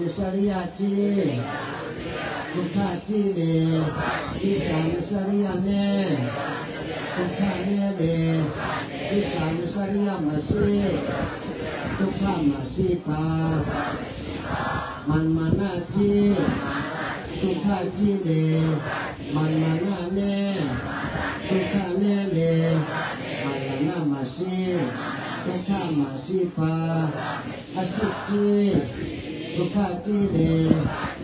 มิสริยะจีทุกขาจีเดอิสามิสริยะเนทุกขาเนเดอิสามิสริยะมาสีทุกขามาสีปามันมานาจีทุกขาจีเดมันมานาเนทุกขาเนเดมันมานามาสีทุกขามาสีปาอาสิจีทุกขาจีเด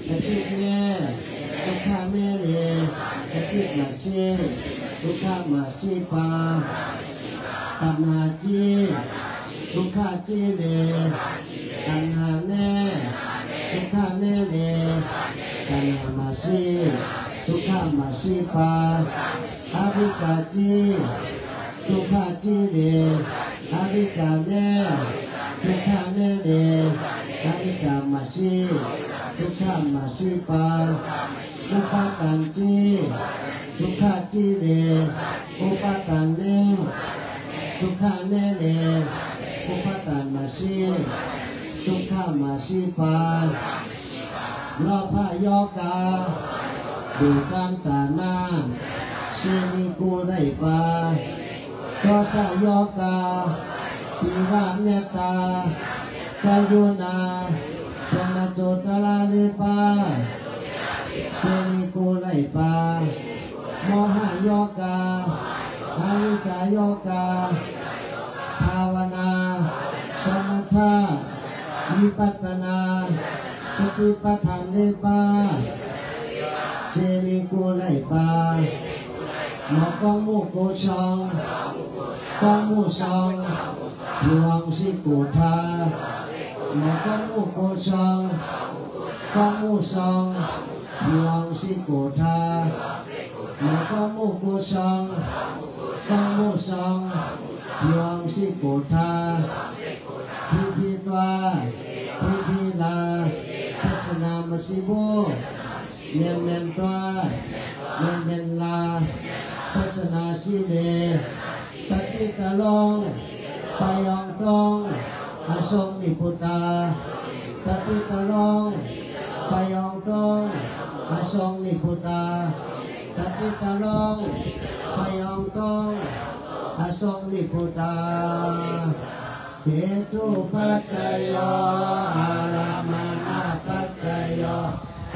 อาสิเนทุกขาเนเดอาสิมาสีทุกขามาสีปาตัณหาจีทุกขาจีเดตัณหาเนทุกขาเนเดตัณหามาสีทุกขามาสีปาอวิชชาจีทุกขาจีเดอวิชชาเนทุกขาเนเดอวิชชามาสีทุกขามาสีปาอุปาทานจีทุกขาจีเดอุปาทานเนทุกขาเนเดอุปาทานมาสีทุกขามาสีปาโลภะโยกาดูกันตานาสิริกูได้ปาโทสะโยกาจิระเมตตากายุณาธรรมโจตระเลปาสิริกูได้ปาโมหะโยกาอวิชชาโยกาภาวนาสมถะวิปัสสนาสติปัฏฐานเลปาสิริกูได้ปาหมอกองมุโกชองกองมุชองดวงสิกุธาหมอกองมุโกชองกองมุชองดวงสิกุธาหมอกองมุโกชองกองมุชองดวงสิกุธาพิพิตวาพิพิลาปัสนามสิโบเมนเมนตวาเมนเมนลาปัสนาสีเดตติตะลงปายองตองอาสงนิพุตาตติตะลงปายองตองอาสงนิพุตาตติตะลงปายองตองอาสงนิพุตาเหตุปัจจัยโยอารามณปัจจัยโย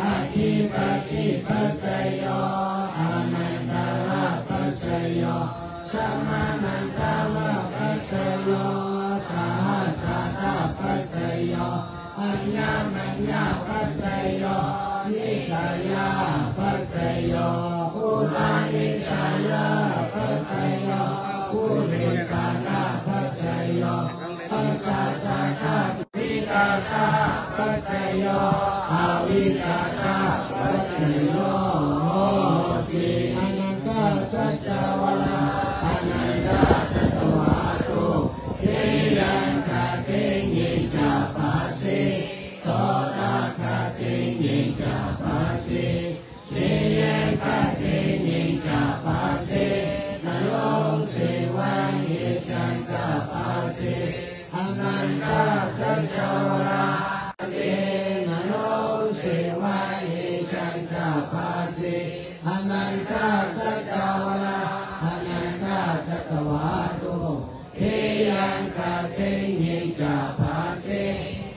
อธิปติปัจจัยโยอนันตระปัจจัยโยสัมมานันตระปัจจัยโยสหัสสะปัจจัยโยอัญญมัญญปัจจัยโยนิสัยยปัจจัยโยอุปาณิสัยยปัจจัยโยอุเรชานะปัจจัยโยปัสสัจจาวิกตาปัจจัยโยอวิกตาปัจจัยโยติอนันตจักรวาลอนันตจักรวาลเทยังคาเตยิจาปัสสิโตตาคาเตยิจาปัสสิเสยังคาเตยิจาปัสสินโลเสวะนิจันจาปัสสิอนันตจักรวาลเสนโลเสวะนิจันจาปัสสิอนันตจักรวาลอนันตจักรวาลเทยังคาเตยิจาปัสสิ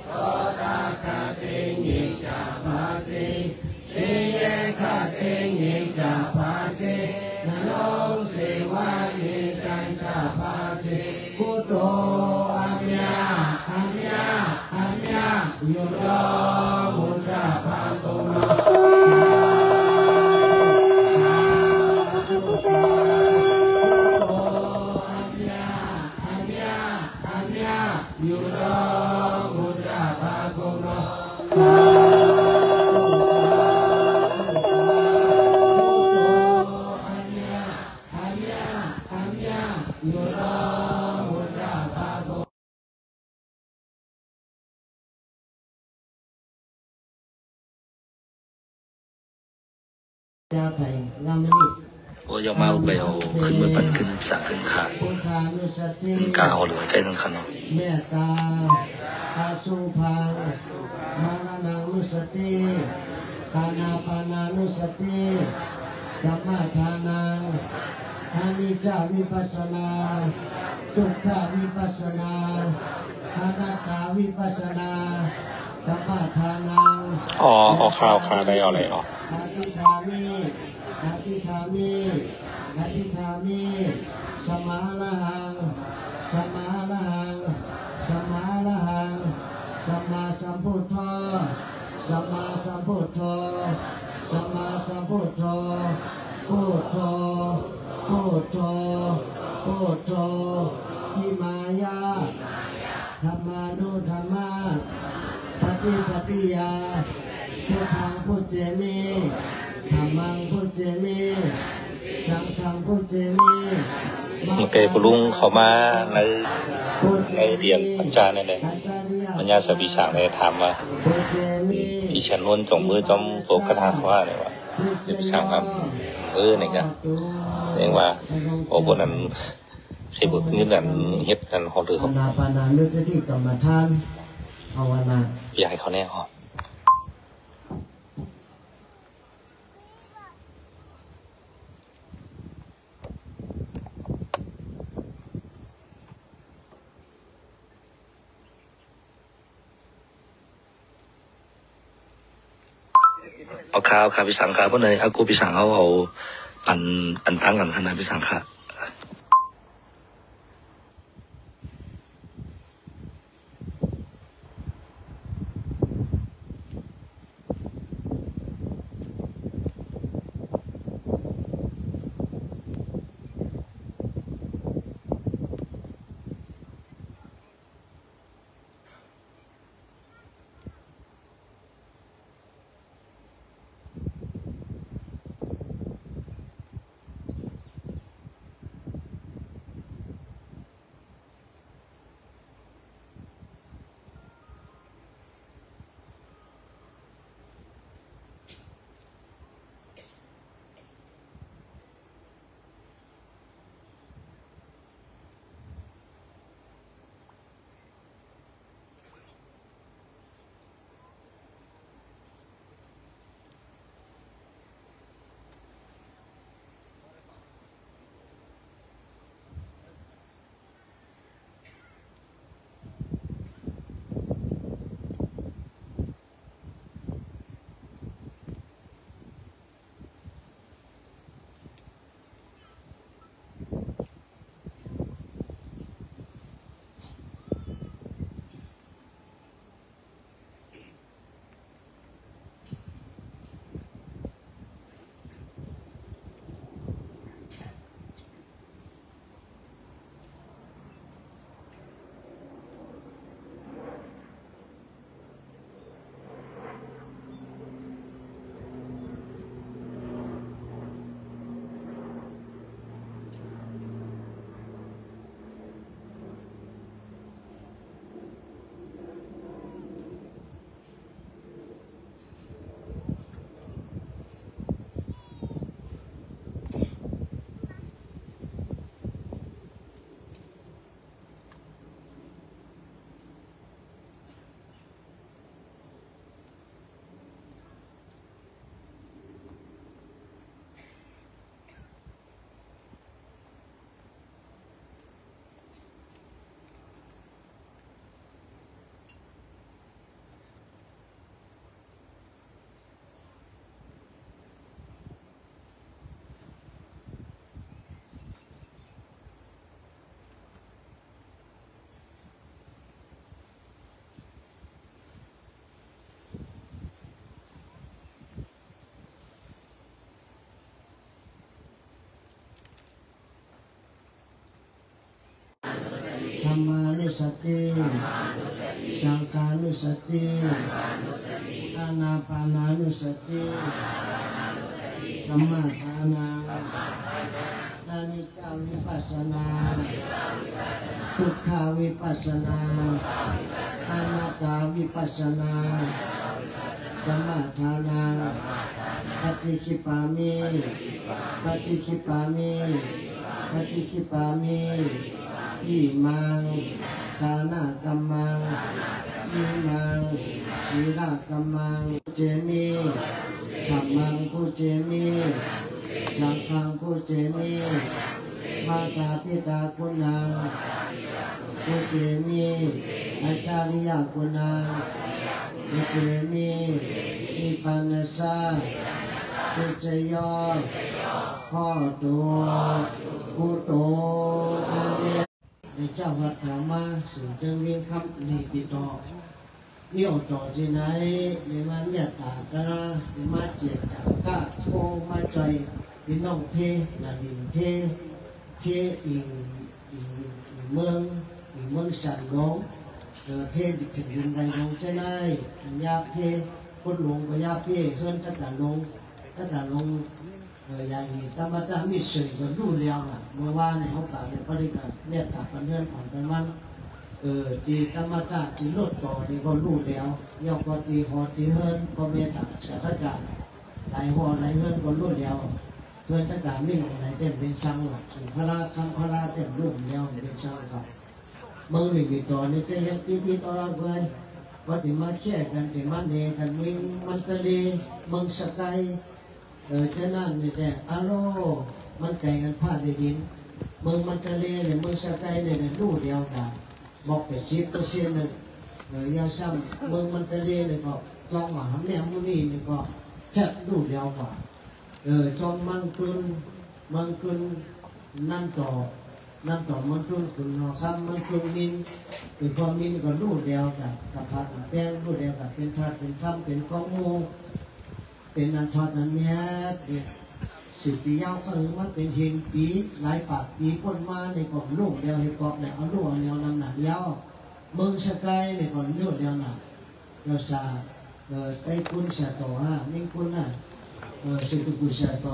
โตตาคาเตยิจาปัสสิเสยังคาเตยิจาปัสสินโลเสวะนิจันจาปัสสิกุโตอัมยาอัมยาอัมยายุโรมุจาภาโตโนยูโรมุจาภาโกโนสาอัญญาอัญญาอัญญายูโรมุจาภาโกเจ้าไทยงามนิโอ้ยมาเอาไปเอาขึ้นมือปั่นขึ้นสะขึ้นขากาวหรือใจนั่งคันเนาะเมตตาอาสุภังมรณังมุ สติอานาปานานุสติธัมมาทานังอนิจจวิปัสสนาทุกขวิปัสสนาอนัตตาวิปัสสนาธัมมาทานังเอาข่าวได้เอาอะไรออกอธิธามิอธิธามิอธิธามิสมาละหังสมาละหังสมาละหังสัมมาสัมพุทโธสัมมาสัมพุทโธสัมมาสัมพุทโธพุทโธพุทโธพุทโธหิมายาธัมมานุธัมมาปฏิปฏิยาพุทธังพุทเจมิธัมมังพุทเจมิสังฆังพุทเจมิเมื่อกี้คุณลุงเข้ามาในเรียนอาจารย์นั่นแหละปัญญาสวิสังได้ถามว่าพี่ฉันนวนจงมือจอมโตกระทาว่าเนี่ยว่าสวิสังครับนี่ก็เรียกว่าโอ้บ่นั้นให้บ่ถึงนั้นเฮ็ดกันเฮาถืออานาปานานุสติกรรมฐานภาวนาอยากให้เขาแน่ออกเอาข่าวพิสังขาเพราะในอากูพิสังเอาอันตั้งกันขนาดพิสังขาธัมมานุสติสังฆานุสติอานาปานานุสติธัมมาทานังอนิจจวิปัสสนาทุกขวิปัสสนาอนัตตาวิปัสสนาธัมมาทานังปฏิคิปามิปฏิคิปามิปฏิคิปามิอิมัง กานากัมมังอิมังศีลากัมมังเจมิธรรมังกุเจมิสังฆังกุเจมิมาตาปิตากุณังกุเจมิอาจาริยกุณังกุเจมินิพพานัสสะกุเจโยพ่อตัวกุโตอาเมนในเจ้าวัดธรรมะสื่อเจังเวียงคำนี่ปิตอมีอต่อที่ไหนในมาเมียตากระในมาเจียจากก้าโกมาใจพี่น้องเพนาดินเพอิงเมืองสันหลงเพดิบดินไรลงใช่ไหมยาเพพุทธลงก็ยาเพเฮิรนตั้งแต่ลงอย่างนี้ธรรมะจะมีสื่อก็รู้แล้วนะเมื่อวานในเขาป่าในปริกาเนี่ยตัดกันเพื่อนผ่อนไปมันจีธรรมะจีลดต่อนี่ก็รู้แล้วยกก็ตีหอตีเฮิรนก็เมตัดสัพพะหลายหอหลายเฮิรนก็รู้แล้วเพื่อนตั้งแต่ไม่ลงไหนเต็มเป็นสังหลักสุภราคังคราเต็มรุ่มแล้วเป็นสังกับเมื่อหนึ่งปีต่อนี่ก็ยังตีต่อเราไปว่าถึงมาแค่กันถึงมาเนกันมิงมันทะเลมังสกายฉะนั้นนี่แต่อารมณ์มันไกลกันพลาดในดินเมืองมันทะเลเนี่ยเมืองสกายเนี่ยรู้เดียวกันบอกไป10%นึงยาวซ้ำเมืองมันทะเลเนี่ยก็จองหมาแนวมุนีเนี่ยก็แค่รู้เดียวกว่าจองมันกุนนั่นต่อมันกุนคุณนอคำมันกุนมินเป็นความมินก็รู้เดียวกันกับพัดแป้งรู้เดียวกันเป็นพัดเป็นคำเป็นข้อมูลเป็นอันทอดนั้นเนี่ยสิบปียาวก็คือว่าเป็นเฮงปีหลายปากปีพ้นมาในกล่องลูกเดียวให้กอกเนี่ยเอาลูกเอาแนวนำหนักยาวเมืองสกายในกล่องลูกเดียวหนักเจ้าสาไอ้คุณสะต่อฮะไม่คุณน่ะสิบกุศลต่อ